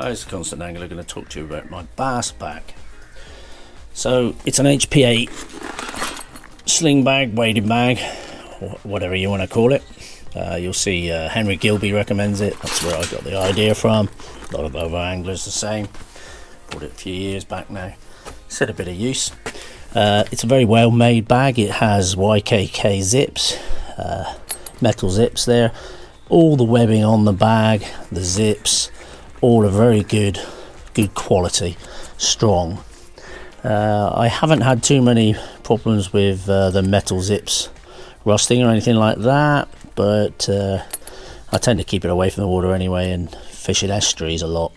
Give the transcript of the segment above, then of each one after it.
guys, Constant Angler, going to talk to you about my bass pack. So it's an HPA sling bag, wading bag, whatever you want to call it. You'll see Henry Gilby recommends it. That's where I got the idea from. A lot of other anglers the same. Bought it a few years back now. It's had a bit of use. It's a very well made bag. It has HPA zips, metal zips there. All the webbing on the bag, the zips, all are very good quality, strong. I haven't had too many problems with the metal zips rusting or anything like that, but I tend to keep it away from the water anyway and fish in estuaries a lot.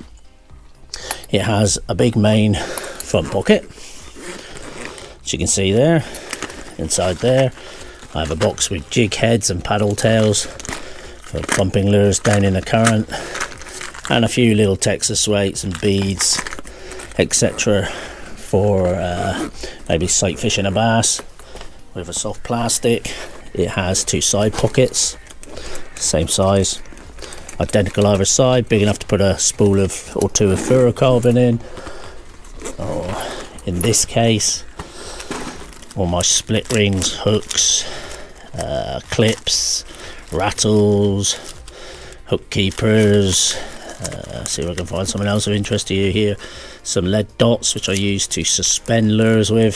It has a big main front pocket, as you can see there. Inside there I have a box with jig heads and paddle tails for pumping lures down in the current, and a few little Texas weights and beads, etc. for maybe sight fishing a bass with a soft plastic. It has two side pockets, same size, identical either side, big enough to put a spool of or two of fluorocarbon in, or in this case all my split rings, hooks, clips, rattles, hook keepers. See if I can find something else of interest to you here. Some lead dots which I use to suspend lures with.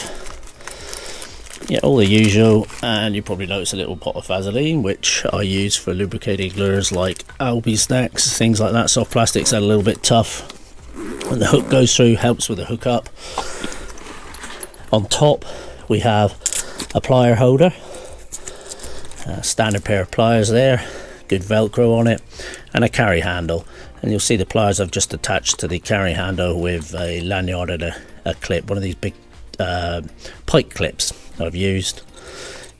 Yeah, all the usual. And you probably notice a little pot of Vaseline which I use for lubricating lures like Albie snacks, things like that. Soft plastics that are a little bit tough. When the hook goes through, helps with the hook up. On top we have a plier holder, standard pair of pliers there, good velcro on it, and a carry handle. And you'll see the pliers I've just attached to the carry handle with a lanyard and a clip, one of these big pike clips that I've used.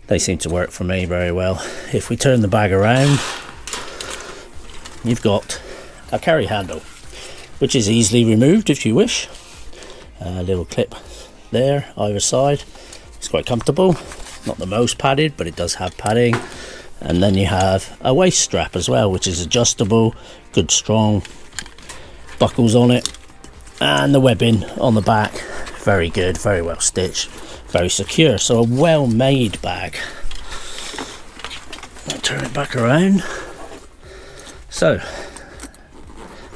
They seem to work for me very well. If we turn the bag around, you've got a carry handle which is easily removed if you wish. A little clip there either side. It's quite comfortable, not the most padded, but it does have padding. And then you have a waist strap as well, which is adjustable, good strong buckles on it, and the webbing on the back, very good, very well stitched, very secure. So a well made bag. I'll turn it back around. So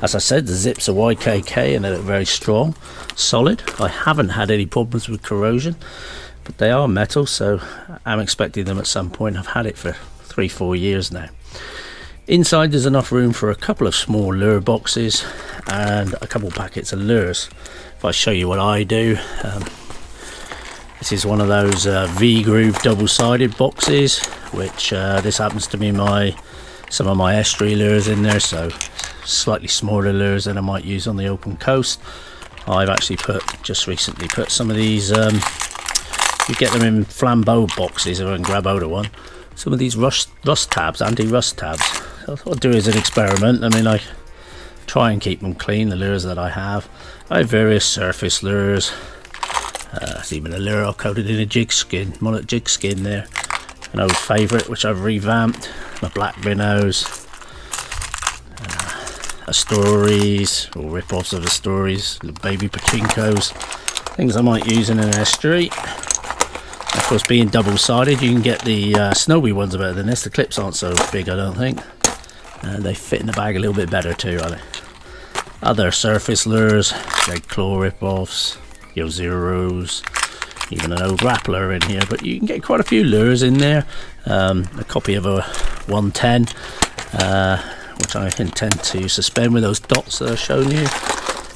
as I said, the zips are HPA and they look very strong, solid. I haven't had any problems with corrosion, but they are metal, so I'm expecting them at some point. I've had it for 3-4 years now. Inside there's enough room for a couple of small lure boxes and a couple packets of lures. If I show you what I do, this is one of those V-groove double-sided boxes, which this happens to be some of my estuary lures in there, so slightly smaller lures than I might use on the open coast. I've actually just recently put some of these, you get them in flambeau boxes, if I can grab hold of one. Some of these rust tabs, anti-rust tabs. I thought I'd do as an experiment. I mean, I try and keep them clean, the lures that I have. I have various surface lures. There's even a lure I've coated in a jig skin, mullet jig skin there. An old favourite which I've revamped. My black minnows. Estuaries, or rip-offs of Estuaries, little baby pachinkos. Things I might use in an estuary. Of course, being double-sided, you can get the snowy ones better than this. The clips aren't so big, I don't think. They fit in the bag a little bit better too, are they? Other surface lures, red claw rip-offs, zeros, even an old grappler in here. But you can get quite a few lures in there. A copy of a 110, which I intend to suspend with those dots that I've shown you.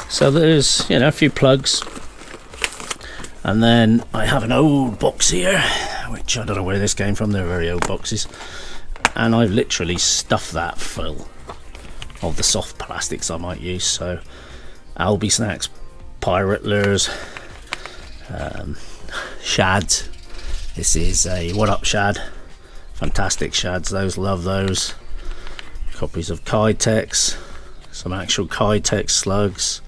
So there's, a few plugs. And then I have an old box here, which I don't know where this came from. They're very old boxes, and I've literally stuffed that full of the soft plastics I might use. So Albie snacks, pirate lures, shads. This is a one-up shad, fantastic shads, those, love those. Copies of Kytex, some actual Kytex slugs.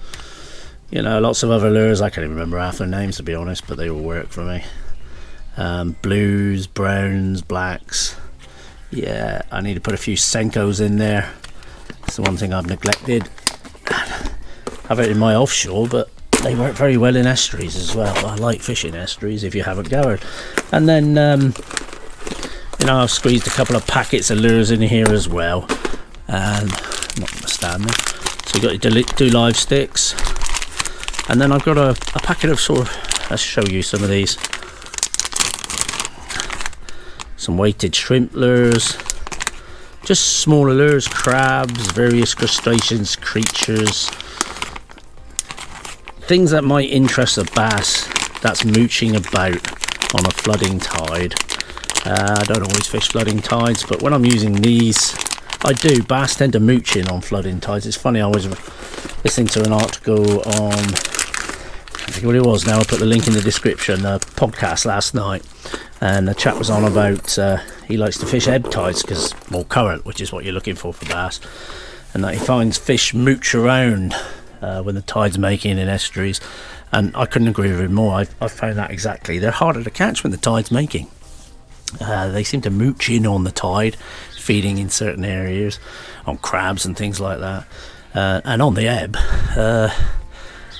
Lots of other lures. I can't even remember half their names, to be honest, but they all work for me. Blues, browns, blacks. Yeah, I need to put a few Senkos in there. It's the one thing I've neglected. have it in my offshore, but they work very well in estuaries as well. I like fishing estuaries if you haven't gathered. And then you know, I've squeezed a couple of packets of lures in here as well, and notwithstanding, so you've got your do live sticks, and then I've got a packet of sort of, let's show you some of these, some weighted shrimp lures, just smaller lures, crabs, various crustaceans, creatures, things that might interest a bass that's mooching about on a flooding tide. I don't always fish flooding tides, but when I'm using these, I do. Bass tend to mooch in on flooding tides. It's funny, I was listening to an article on, I think what it was now, I'll put the link in the description, a podcast last night, and the chap was on about he likes to fish ebb tides because more current, which is what you're looking for bass, and that he finds fish mooch around when the tide's making in estuaries, and I couldn't agree with him more. I found that exactly. They're harder to catch when the tide's making. They seem to mooch in on the tide, feeding in certain areas, on crabs and things like that, and on the ebb,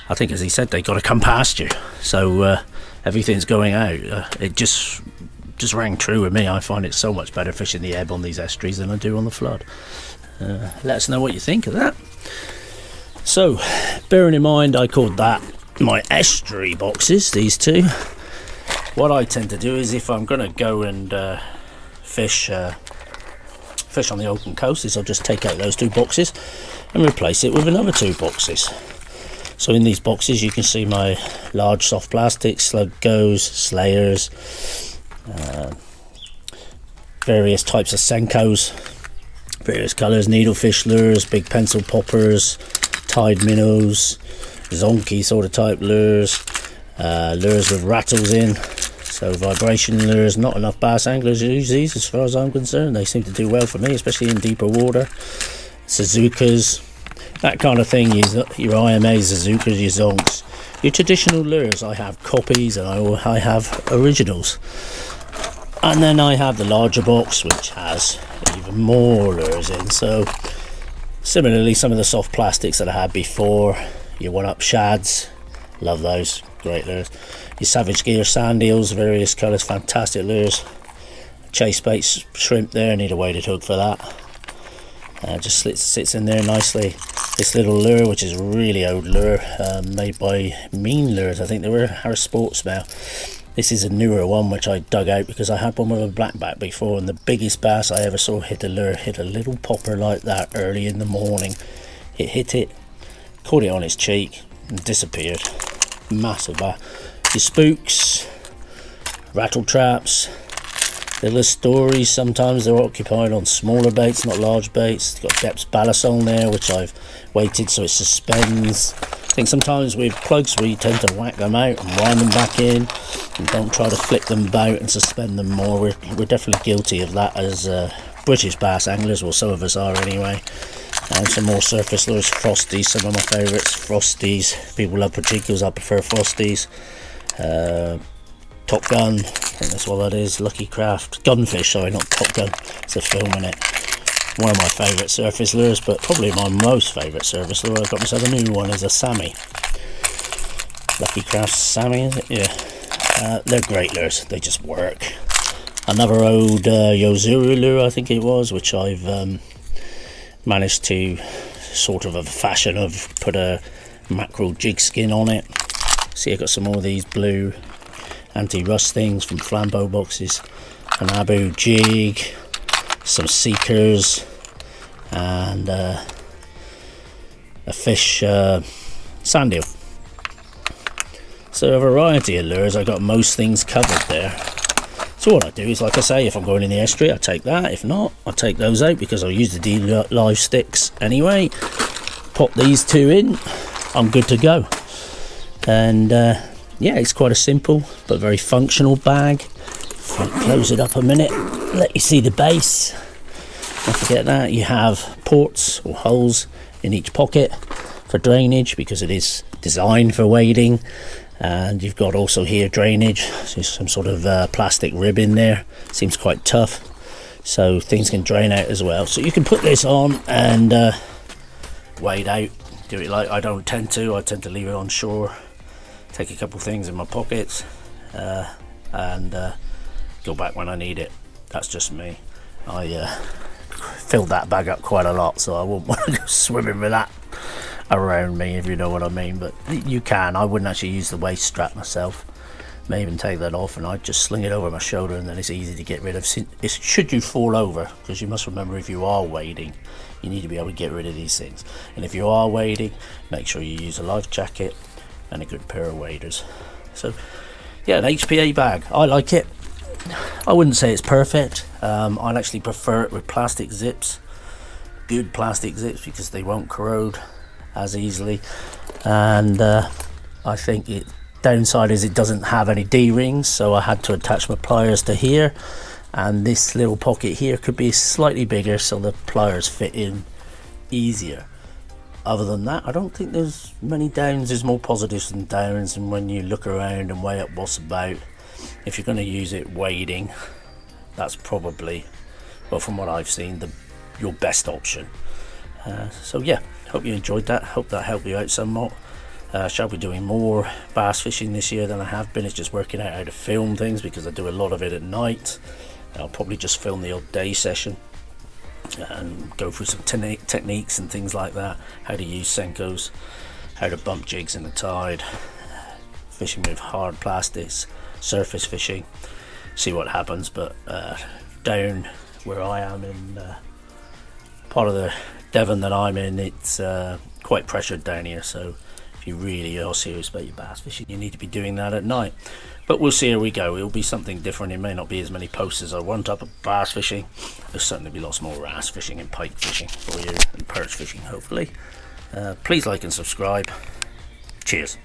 I think, as he said, they got to come past you, so everything's going out. It just rang true with me. I find it so much better fishing the ebb on these estuaries than I do on the flood. Let us know what you think of that. So, bearing in mind, I called that my estuary boxes, these two. What I tend to do is, if I'm going to go and fish on the open coast, is I'll just take out those two boxes and replace it with another two boxes. So in these boxes you can see my large soft plastics, slug goes, slayers, various types of senkos, various colours, needlefish lures, big pencil poppers, tide minnows, zonky sort of type lures, lures with rattles in, so vibration lures. Not enough bass anglers use these as far as I'm concerned. They seem to do well for me, especially in deeper water. Suzukas, that kind of thing. Your IMAs, Suzukas, your zonks, your traditional lures. I have copies and I have originals, and then I have the larger box which has even more lures in. So similarly, some of the soft plastics that I had before, your one-up shads, love those, great lures. Your Savage Gear sand eels, various colours, fantastic lures. Chase bait shrimp there, need a weighted hook for that. Just sits in there nicely. This little lure, which is a really old lure, made by Mean Lures, I think they were, Harris Sports now. This is a newer one which I dug out because I had one with a blackback before, and the biggest bass I ever saw hit a lure hit a little popper like that early in the morning. It hit it, caught it on its cheek, and disappeared. Massive bass. Your spooks, rattle traps, little Estuaries, sometimes they're occupied on smaller baits, not large baits. It's got depth ballast on there, which I've weighted so it suspends. I think sometimes with plugs we tend to whack them out and wind them back in, and don't try to flick them about and suspend them more. We're definitely guilty of that as British bass anglers, well, some of us are anyway. And some more surface lures, Frosties, some of my favourites. Frosties, people love particulars, I prefer Frosties. Top Gun, I think that's what that is. Lucky Craft, Gunfish, sorry, not Top Gun, it's a film in it. One of my favourite surface lures, but probably my most favourite surface lure. I've got myself a new one, is a Sammy. Lucky Craft Sammy, is it? Yeah. They're great lures, they just work. Another old Yozuru lure, I think it was, which I've managed to sort of a fashion of put a mackerel jig skin on it. See, I've got some more of these blue anti-rust things from Flambeau boxes, an Abu jig, some Seekers, and a fish sand eel. So a variety of lures. I got most things covered there. So what I do is, like I say, if I'm going in the estuary, I take that. If not, I take those out because I'll use the live sticks anyway. Pop these two in, I'm good to go. And yeah, it's quite a simple but very functional bag. If I close it up a minute, let you see the base. Don't forget that you have ports or holes in each pocket for drainage because it is designed for wading. And you've got also here drainage, so some sort of plastic rib in there. Seems quite tough, so things can drain out as well. So you can put this on and wade out do it like I don't tend to. I tend to leave it on shore, take a couple things in my pockets, and go back when I need it. That's just me. I filled that bag up quite a lot, so I wouldn't want to go swimming with that around me, if you know what I mean. But you can. I wouldn't actually use the waist strap myself. May even take that off, and I'd just sling it over my shoulder, and then it's easy to get rid of. Should you fall over, because you must remember, if you are wading, you need to be able to get rid of these things. And if you are wading, make sure you use a life jacket and a good pair of waders. So yeah, an HPA bag, I like it. I wouldn't say it's perfect. I'd actually prefer it with plastic zips, good plastic zips, because they won't corrode as easily. And I think it downside is it doesn't have any D-rings, so I had to attach my pliers to here, and this little pocket here could be slightly bigger so the pliers fit in easier. Other than that, I don't think there's many downs. There's more positives than downs, and when you look around and weigh up what's about, if you're going to use it wading, that's probably, well, from what I've seen, your best option. So yeah, hope you enjoyed that. Hope that helped you out somewhat. Shall be doing more bass fishing this year than I have been. It's just working out how to film things, because I do a lot of it at night. I'll probably just film the odd day session and go through some techniques and things like that, how to use Senkos, how to bump jigs in the tide, fishing with hard plastics, surface fishing, see what happens. But down where I am in part of the Devon that I'm in, it's quite pressured down here, so if you really are serious about your bass fishing, you need to be doing that at night. But we'll see how we go. It'll be something different. It may not be as many posts as I want up of bass fishing. There'll certainly be lots more wrasse fishing and pike fishing for you, and perch fishing hopefully. Please like and subscribe. Cheers.